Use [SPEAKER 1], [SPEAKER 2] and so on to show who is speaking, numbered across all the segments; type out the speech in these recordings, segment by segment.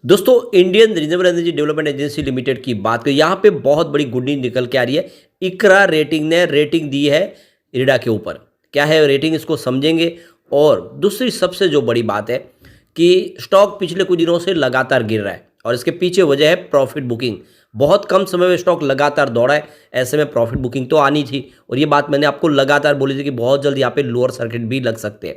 [SPEAKER 1] दोस्तों Indian renewable energy development agency limited की बात करें, यहाँ पे बहुत बड़ी गुड न्यूज निकल के आ रही है। इकरा रेटिंग ने रेटिंग दी है इरडा के ऊपर। क्या है रेटिंग, इसको समझेंगे। और दूसरी सबसे जो बड़ी बात है कि स्टॉक पिछले कुछ दिनों से लगातार गिर रहा है और इसके पीछे वजह है प्रॉफिट बुकिंग। बहुत कम समय में स्टॉक लगातार दौड़ा है, ऐसे में प्रॉफिट बुकिंग तो आनी थी। और ये बात मैंने आपको लगातार बोली थी कि बहुत जल्द यहाँ पे लोअर सर्किट भी लग सकते हैं।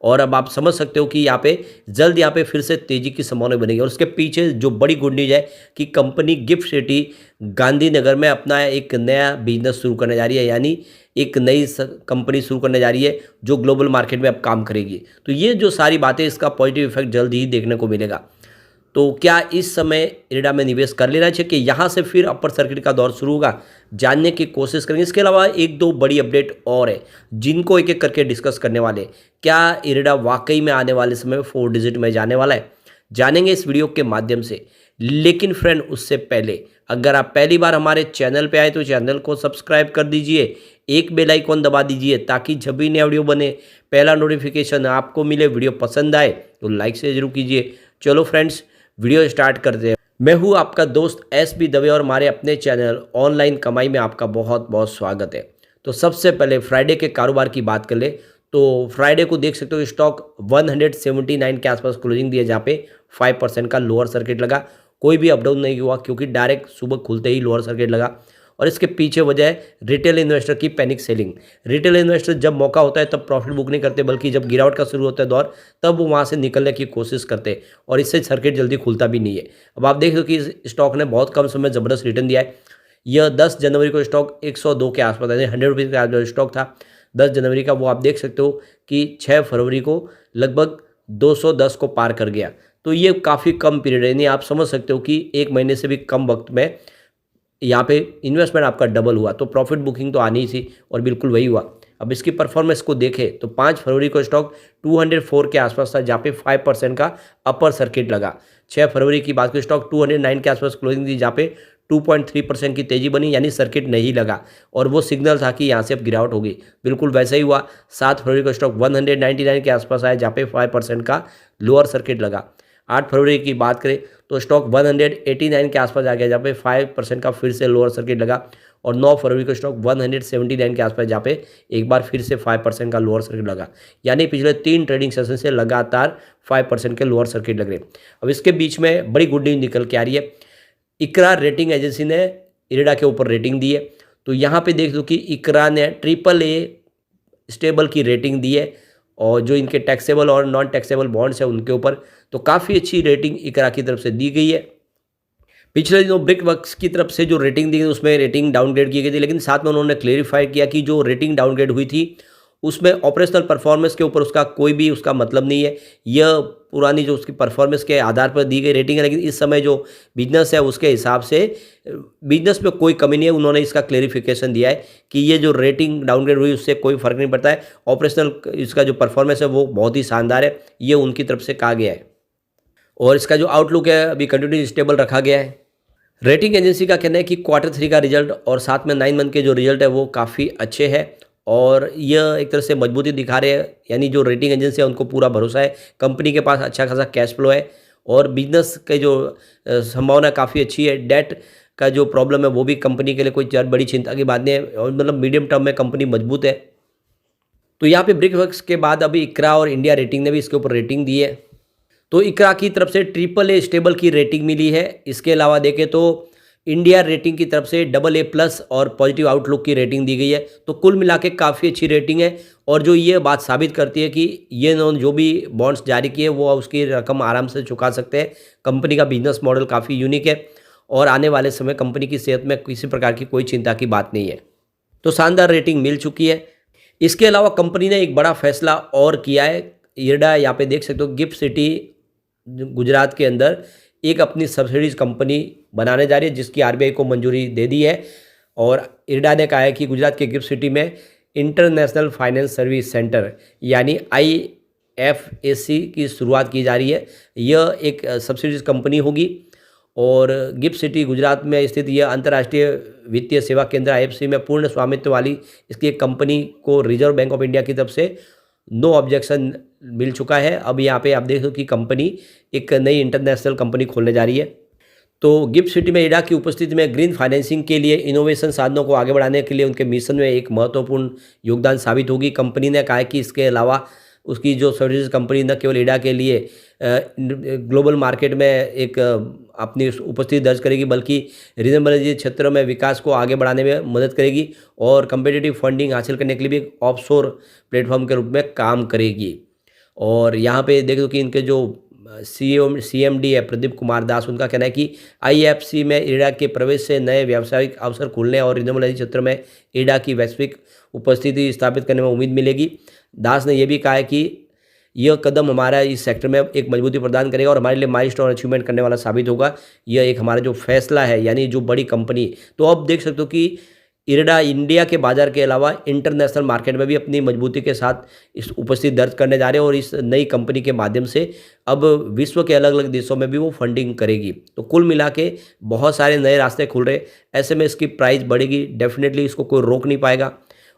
[SPEAKER 1] और अब आप समझ सकते हो कि यहाँ पे जल्द यहाँ पे फिर से तेजी की संभावना बनेगी। और उसके पीछे जो बड़ी गुड न्यूज है कि कंपनी गिफ्ट सिटी गांधीनगर में अपना एक नया बिजनेस शुरू करने जा रही है, यानी एक नई कंपनी शुरू करने जा रही है जो ग्लोबल मार्केट में अब काम करेगी। तो ये जो सारी बातें, इसका पॉजिटिव इफेक्ट जल्द ही देखने को मिलेगा। तो क्या इस समय इरडा में निवेश कर लेना चाहिए कि यहाँ से फिर अपर सर्किट का दौर शुरू होगा, जानने की कोशिश करेंगे। इसके अलावा एक दो बड़ी अपडेट और है जिनको एक एक करके डिस्कस करने वाले। क्या इरडा वाकई में आने वाले समय में 4 डिजिट में जाने वाला है, जानेंगे इस वीडियो के माध्यम से। लेकिन फ्रेंड, उससे पहले अगर आप पहली बार हमारे चैनल पे आए तो चैनल को सब्सक्राइब कर दीजिए, एक बेल आइकॉन दबा दीजिए ताकि जब भी नया वीडियो बने पहला नोटिफिकेशन आपको मिले। वीडियो पसंद आए तो लाइक से जरूर कीजिए। चलो फ्रेंड्स, वीडियो स्टार्ट करते हैं। मैं हूं आपका दोस्त एस बी दवे और हमारे अपने चैनल ऑनलाइन कमाई में आपका बहुत बहुत स्वागत है। तो सबसे पहले फ्राइडे के कारोबार की बात कर ले तो फ्राइडे को देख सकते हो स्टॉक 179 के आसपास क्लोजिंग दिया, जहाँ पे 5% का लोअर सर्किट लगा। कोई भी अपडाउन नहीं हुआ क्योंकि डायरेक्ट सुबह खुलते ही लोअर सर्किट लगा। और इसके पीछे वजह है रिटेल इन्वेस्टर की पैनिक सेलिंग। रिटेल इन्वेस्टर जब मौका होता है तब प्रॉफिट बुक नहीं करते, बल्कि जब गिरावट का शुरू होता है दौर तब वो वहाँ से निकलने की कोशिश करते हैं और इससे सर्किट जल्दी खुलता भी नहीं है। अब आप देख लो कि इस स्टॉक ने बहुत कम समय ज़बरदस्त रिटर्न दिया है। यह 10 जनवरी को स्टॉक 102 के आसपास, यानी 100 रुपीज़ के आसपास स्टॉक था 10 जनवरी का। वो आप देख सकते हो कि 6 फरवरी को लगभग 210 को पार कर गया। तो ये काफ़ी कम पीरियड है, यानी आप समझ सकते हो कि एक महीने से भी कम वक्त में यहाँ पे इन्वेस्टमेंट आपका डबल हुआ। तो प्रॉफिट बुकिंग तो आनी ही थी और बिल्कुल वही हुआ। अब इसकी परफॉर्मेंस को देखें तो 5 फरवरी को स्टॉक 204 के आसपास था, जहाँ पे 5% का अपर सर्किट लगा। 6 फरवरी की बात करें स्टॉक 209 के आसपास क्लोजिंग थी, जहाँ पे 2.3% की तेजी बनी, यानी सर्किट नहीं लगा और वो सिग्नल था कि यहाँ से अब गिरावट होगी। बिल्कुल वैसा ही हुआ। 7 फरवरी को स्टॉक 199 के आसपास आया, जहाँ पे 5% का लोअर सर्किट लगा। 8 फरवरी की बात करें तो स्टॉक 189 के आसपास आ गया, जहाँ पे 5% का फिर से लोअर सर्किट लगा। और 9 फरवरी को स्टॉक 179 के आसपास, जहाँ पे एक बार फिर से 5% का लोअर सर्किट लगा। यानी पिछले 3 ट्रेडिंग सेशन से लगातार 5% के लोअर सर्किट लग रहे। अब इसके बीच में बड़ी गुड न्यूज निकल के आ रही है। इकरा रेटिंग एजेंसी ने इरडा के ऊपर रेटिंग दी है। तो यहाँ पे देख लो कि इकरा ने AAA स्टेबल की रेटिंग दी है और जो इनके टैक्सेबल और नॉन टैक्सेबल बॉन्ड्स है उनके ऊपर तो काफ़ी अच्छी रेटिंग इकरा की तरफ से दी गई है। पिछले दिनों ब्रिकवर्क्स की तरफ से जो रेटिंग दी गई उसमें रेटिंग डाउनग्रेड की गई थी, लेकिन साथ में उन्होंने क्लेरिफाई किया कि जो रेटिंग डाउनग्रेड हुई थी उसमें ऑपरेशनल परफॉर्मेंस के ऊपर उसका कोई भी उसका मतलब नहीं है। यह पुरानी जो उसकी परफॉर्मेंस के आधार पर दी गई रेटिंग है, लेकिन इस समय जो बिजनेस है उसके हिसाब से बिजनेस में कोई कमी नहीं है। उन्होंने इसका क्लेरिफिकेशन दिया है कि ये जो रेटिंग डाउनग्रेड हुई उससे कोई फर्क नहीं पड़ता है। ऑपरेशनल इसका जो परफॉर्मेंस है वो बहुत ही शानदार है, ये उनकी तरफ से कहा गया है। और इसका जो आउटलुक है अभी कंटिन्यू स्टेबल रखा गया है। रेटिंग एजेंसी का कहना है कि Q3 का रिजल्ट और साथ में 9 मंथ के जो रिजल्ट है वो काफ़ी अच्छे हैं और यह एक तरह से मजबूती दिखा रहे हैं। यानी जो रेटिंग एजेंसी है उनको पूरा भरोसा है, कंपनी के पास अच्छा खासा कैश फ्लो है और बिजनेस के जो संभावना काफ़ी अच्छी है। डेट का जो प्रॉब्लम है वो भी कंपनी के लिए कोई बड़ी चिंता की बात नहीं है और मतलब मीडियम टर्म में कंपनी मजबूत है। तो यहाँ पे ब्रिकवर्क्स के बाद अभी इकरा और इंडिया रेटिंग ने भी इसके ऊपर रेटिंग दी है। तो इकरा की तरफ से AAA स्टेबल की रेटिंग मिली है। इसके अलावा देखें तो इंडिया रेटिंग की तरफ से AA+ और पॉजिटिव आउटलुक की रेटिंग दी गई है। तो कुल मिला के काफ़ी अच्छी रेटिंग है और जो ये बात साबित करती है कि ये जो भी बॉन्ड्स जारी किए वो उसकी रकम आराम से चुका सकते हैं। कंपनी का बिजनेस मॉडल काफ़ी यूनिक है और आने वाले समय कंपनी की सेहत में किसी प्रकार की कोई चिंता की बात नहीं है। तो शानदार रेटिंग मिल चुकी है। इसके अलावा कंपनी ने एक बड़ा फैसला और किया है। इरडा यहाँ पे देख सकते हो गिफ्ट सिटी गुजरात के अंदर एक अपनी सब्सिडीज कंपनी बनाने जा रही है, जिसकी RBI को मंजूरी दे दी है। और इरडा ने कहा है कि गुजरात के गिफ्ट सिटी में इंटरनेशनल फाइनेंस सर्विस सेंटर यानी IFAC की शुरुआत की जा रही है। यह एक सब्सिडीज कंपनी होगी और गिफ्ट सिटी गुजरात में स्थित यह अंतर्राष्ट्रीय वित्तीय सेवा केंद्र IFC में पूर्ण स्वामित्व वाली इसकी एक कंपनी को रिजर्व बैंक ऑफ इंडिया की तरफ से नो ऑब्जेक्शन मिल चुका है। अब यहाँ पे आप देखो कि कंपनी एक नई इंटरनेशनल कंपनी खोलने जा रही है। तो गिफ्ट सिटी में इरा की उपस्थिति में ग्रीन फाइनेंसिंग के लिए इनोवेशन साधनों को आगे बढ़ाने के लिए उनके मिशन में एक महत्वपूर्ण योगदान साबित होगी। कंपनी ने कहा है कि इसके अलावा उसकी जो सर्विसेज कंपनी न केवल इरा के लिए ग्लोबल मार्केट में एक अपनी उपस्थिति दर्ज करेगी, बल्कि रिन्यूएबल एनर्जी क्षेत्र में विकास को आगे बढ़ाने में मदद करेगी और कम्पिटिटिव फंडिंग हासिल करने के लिए भी एक ऑफशोर प्लेटफॉर्म के रूप में काम करेगी। और यहाँ पे देख दो कि इनके जो CMD है प्रदीप कुमार दास, उनका कहना है कि IFC में इरा के प्रवेश से नए व्यावसायिक अवसर खुलने और रिन्यूएबल एनर्जी क्षेत्र में इरा की वैश्विक उपस्थिति स्थापित करने में उम्मीद मिलेगी। दास ने यह भी कहा है कि यह कदम हमारा इस सेक्टर में एक मजबूती प्रदान करेगा और हमारे लिए माइलस्टोन अचीवमेंट करने वाला साबित होगा। यह एक हमारा जो फैसला है, यानी जो बड़ी कंपनी, तो अब देख सकते हो कि इरडा इंडिया के बाजार के अलावा इंटरनेशनल मार्केट में भी अपनी मजबूती के साथ इस उपस्थिति दर्ज करने जा रहे हैं और इस नई कंपनी के माध्यम से अब विश्व के अलग अलग देशों में भी वो फंडिंग करेगी। तो कुल मिला के बहुत सारे नए रास्ते खुल रहे, ऐसे में इसकी प्राइस बढ़ेगी, डेफिनेटली इसको कोई रोक नहीं पाएगा।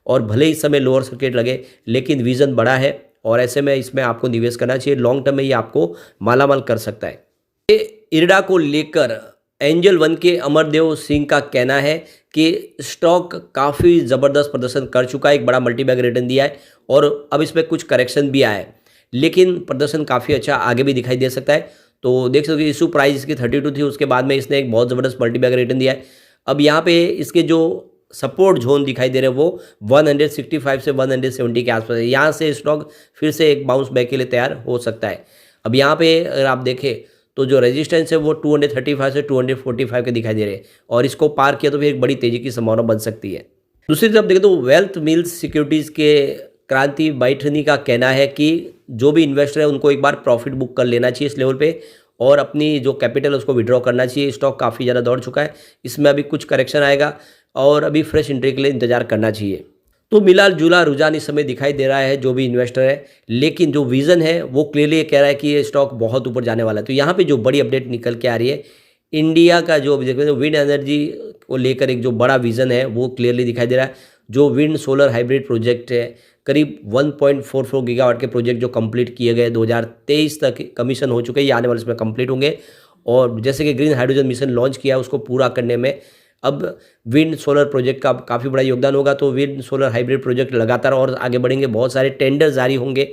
[SPEAKER 1] और भले ही इस समय लोअर सर्किट लगे, लेकिन विजन बड़ा है और ऐसे में इसमें आपको निवेश करना चाहिए। लॉन्ग टर्म में ये आपको मालामाल कर सकता है। इरडा को लेकर एंजल वन के अमरदेव सिंह का कहना है कि स्टॉक काफ़ी ज़बरदस्त प्रदर्शन कर चुका है, एक बड़ा मल्टीबैग रिटर्न दिया है और अब इसमें कुछ करेक्शन भी आया है, लेकिन प्रदर्शन काफ़ी अच्छा आगे भी दिखाई दे सकता है। तो देख सकते हो इशू प्राइस इसकी 32 थी, उसके बाद में इसने एक बहुत ज़बरदस्त मल्टीबैग रिटर्न दिया है। अब यहाँ पे इसके जो सपोर्ट जोन दिखाई दे रहे हैं वो 165 से 170 के आसपास है। यहाँ से स्टॉक फिर से एक बाउंस बैक के लिए तैयार हो सकता है। अब यहाँ पे अगर आप देखें तो जो रेजिस्टेंस है वो 235 से 245 के दिखाई दे रहे हैं और इसको पार किया तो फिर एक बड़ी तेजी की संभावना बन सकती है। दूसरी तरफ देखें तो वेल्थ मिल्स सिक्योरिटीज़ के क्रांति बैठनी का कहना है कि जो भी इन्वेस्टर है उनको एक बार प्रॉफिट बुक कर लेना चाहिए इस लेवल पे और अपनी जो कैपिटल उसको विड्रॉ करना चाहिए। स्टॉक काफ़ी ज़्यादा दौड़ चुका है, इसमें अभी कुछ करेक्शन आएगा और अभी फ्रेश एंट्री के लिए इंतजार करना चाहिए। तो मिला जुला रुझान इस समय दिखाई दे रहा है जो भी इन्वेस्टर है, लेकिन जो विज़न है वो क्लियरली कह रहा है कि ये स्टॉक बहुत ऊपर जाने वाला है। तो यहाँ पे जो बड़ी अपडेट निकल के आ रही है, इंडिया का जो विंड एनर्जी को लेकर एक जो बड़ा विज़न है वो क्लियरली दिखाई दे रहा है। जो विंड सोलर हाइब्रिड प्रोजेक्ट है, करीब 1.44 गीगावाट के प्रोजेक्ट जो कंप्लीट किए गए 2023 तक कमीशन हो चुके हैं, ये आने वाले इसमें कंप्लीट होंगे। और जैसे कि ग्रीन हाइड्रोजन मिशन लॉन्च किया उसको पूरा करने में अब विंड सोलर प्रोजेक्ट का काफ़ी बड़ा योगदान होगा। तो विंड सोलर हाइब्रिड प्रोजेक्ट लगातार और आगे बढ़ेंगे, बहुत सारे टेंडर जारी होंगे।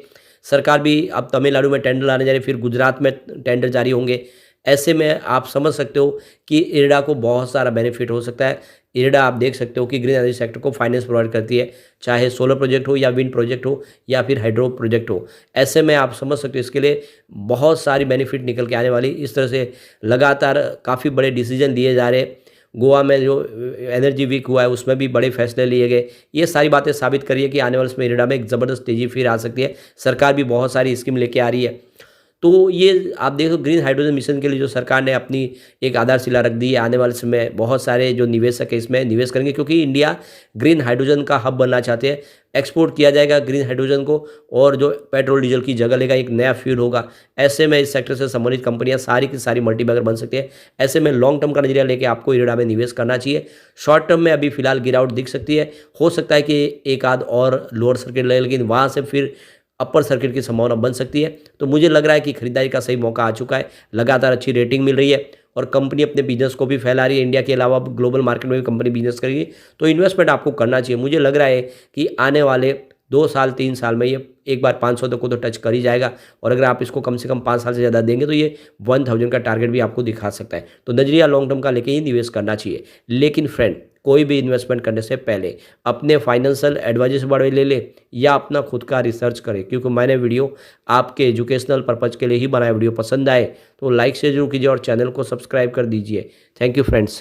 [SPEAKER 1] सरकार भी अब तमिलनाडु में टेंडर लाने जा रही है, फिर गुजरात में टेंडर जारी होंगे। ऐसे में आप समझ सकते हो कि इरडा को बहुत सारा बेनिफिट हो सकता है। इरडा आप देख सकते हो कि ग्रीन एनर्जी सेक्टर को फाइनेंस प्रोवाइड करती है, चाहे सोलर प्रोजेक्ट हो या विंड प्रोजेक्ट हो या फिर हाइड्रो प्रोजेक्ट हो। ऐसे में आप समझ सकते हो इसके लिए बहुत सारी बेनिफिट निकल के आने वाली। इस तरह से लगातार काफ़ी बड़े डिसीजन लिए जा रहे हैं। गोवा में जो एनर्जी वीक हुआ है उसमें भी बड़े फैसले लिए गए। ये सारी बातें साबित कर रही है कि आने वाले समय इरडा में एक ज़बरदस्त तेज़ी फिर आ सकती है। सरकार भी बहुत सारी स्कीम लेके आ रही है। तो ये आप देखो ग्रीन हाइड्रोजन मिशन के लिए जो सरकार ने अपनी एक आधारशिला रख दी है, आने वाले समय बहुत सारे जो निवेशक है इसमें निवेश करेंगे, क्योंकि इंडिया ग्रीन हाइड्रोजन का हब बनना चाहते हैं। एक्सपोर्ट किया जाएगा ग्रीन हाइड्रोजन को और जो पेट्रोल डीजल की जगह लेगा, एक नया फ्यूल होगा। ऐसे में इस सेक्टर से संबंधित कंपनियां सारी की सारी मल्टीबैगर बन सकती है। ऐसे में लॉन्ग टर्म का नजरिया लेके आपको इरडा में निवेश करना चाहिए। शॉर्ट टर्म में अभी फिलहाल गिरावट दिख सकती है, हो सकता है कि एक आध और लोअर सर्किट लगे, लेकिन वहाँ से फिर अपर सर्किट की संभावना बन सकती है। तो मुझे लग रहा है कि खरीदारी का सही मौका आ चुका है। लगातार अच्छी रेटिंग मिल रही है और कंपनी अपने बिजनेस को भी फैला रही है। इंडिया के अलावा ग्लोबल मार्केट में भी कंपनी बिजनेस करेगी, तो इन्वेस्टमेंट आपको करना चाहिए। मुझे लग रहा है कि आने वाले 2 साल 3 साल में ये एक बार 500 तक को तो टच कर ही जाएगा और अगर आप इसको कम से कम 5 साल से ज़्यादा देंगे तो ये 1000 का टारगेट भी आपको दिखा सकता है। तो नजरिया लॉन्ग टर्म का लेके ही निवेश करना चाहिए। लेकिन फ्रेंड, कोई भी इन्वेस्टमेंट करने से पहले अपने फाइनेंशियल एडवाइजर से बड़े ले ले या अपना खुद का रिसर्च करें, क्योंकि मैंने वीडियो आपके एजुकेशनल पर्पज़ के लिए ही बनाया। वीडियो पसंद आए तो लाइक शेयर जरूर कीजिए और चैनल को सब्सक्राइब कर दीजिए। Thank you friends.